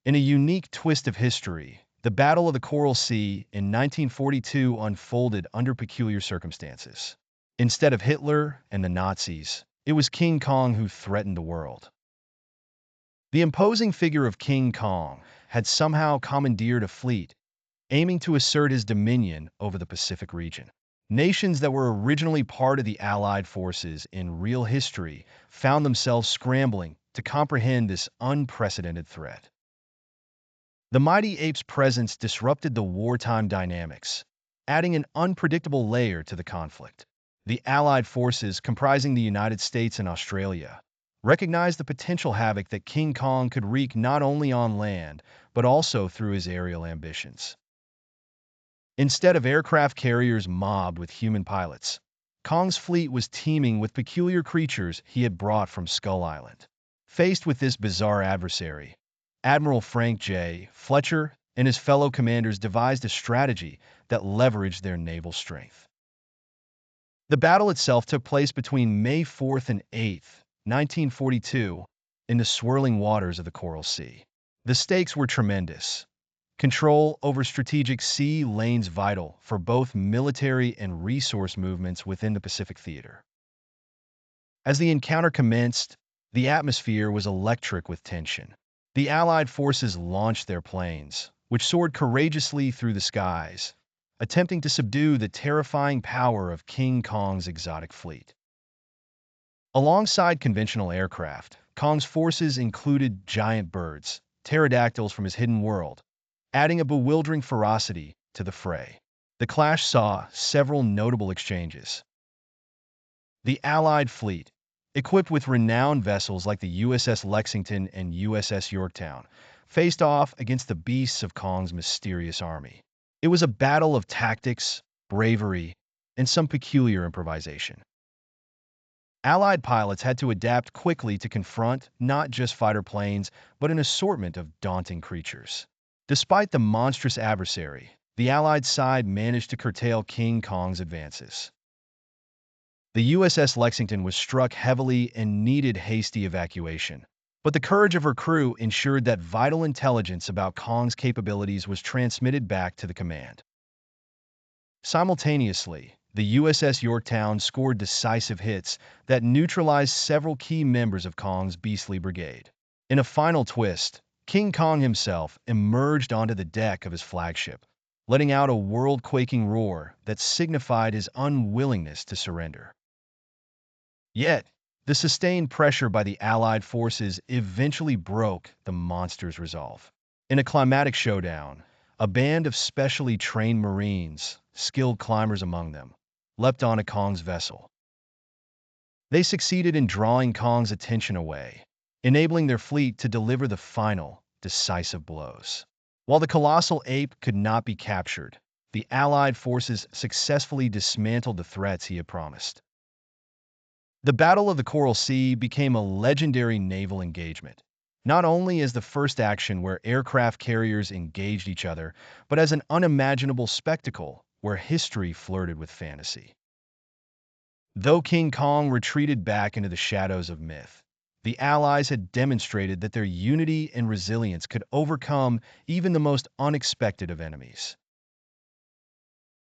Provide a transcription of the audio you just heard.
In a unique twist of history, the Battle of the Coral Sea in 1942 unfolded under peculiar circumstances. Instead of Hitler and the Nazis, it was King Kong who threatened the world. The imposing figure of King Kong had somehow commandeered a fleet, aiming to assert his dominion over the Pacific region. Nations that were originally part of the Allied forces in real history found themselves scrambling to comprehend this unprecedented threat. The mighty ape's presence disrupted the wartime dynamics, adding an unpredictable layer to the conflict. The Allied forces, comprising the United States and Australia, recognized the potential havoc that King Kong could wreak not only on land, but also through his aerial ambitions. Instead of aircraft carriers mobbed with human pilots, Kong's fleet was teeming with peculiar creatures he had brought from Skull Island. Faced with this bizarre adversary, Admiral Frank J. Fletcher and his fellow commanders devised a strategy that leveraged their naval strength. The battle itself took place between May 4th and 8th, 1942, in the swirling waters of the Coral Sea. The stakes were tremendous. Control over strategic sea lanes vital for both military and resource movements within the Pacific theater. As the encounter commenced, the atmosphere was electric with tension. The Allied forces launched their planes, which soared courageously through the skies, attempting to subdue the terrifying power of King Kong's exotic fleet. Alongside conventional aircraft, Kong's forces included giant birds, pterodactyls from his hidden world, adding a bewildering ferocity to the fray. The clash saw several notable exchanges. The Allied fleet, equipped with renowned vessels like the USS Lexington and USS Yorktown, faced off against the beasts of Kong's mysterious army. It was a battle of tactics, bravery, and some peculiar improvisation. Allied pilots had to adapt quickly to confront not just fighter planes, but an assortment of daunting creatures. Despite the monstrous adversary, the Allied side managed to curtail King Kong's advances. The USS Lexington was struck heavily and needed hasty evacuation, but the courage of her crew ensured that vital intelligence about Kong's capabilities was transmitted back to the command. Simultaneously, the USS Yorktown scored decisive hits that neutralized several key members of Kong's beastly brigade. In a final twist, King Kong himself emerged onto the deck of his flagship, letting out a world-quaking roar that signified his unwillingness to surrender. Yet, the sustained pressure by the Allied forces eventually broke the monster's resolve. In a climatic showdown, a band of specially trained Marines, skilled climbers among them, leapt onto Kong's vessel. They succeeded in drawing Kong's attention away, enabling their fleet to deliver the final, decisive blows. While the colossal ape could not be captured, the Allied forces successfully dismantled the threats he had promised. The Battle of the Coral Sea became a legendary naval engagement, not only as the first action where aircraft carriers engaged each other, but as an unimaginable spectacle where history flirted with fantasy. Though King Kong retreated back into the shadows of myth, the Allies had demonstrated that their unity and resilience could overcome even the most unexpected of enemies.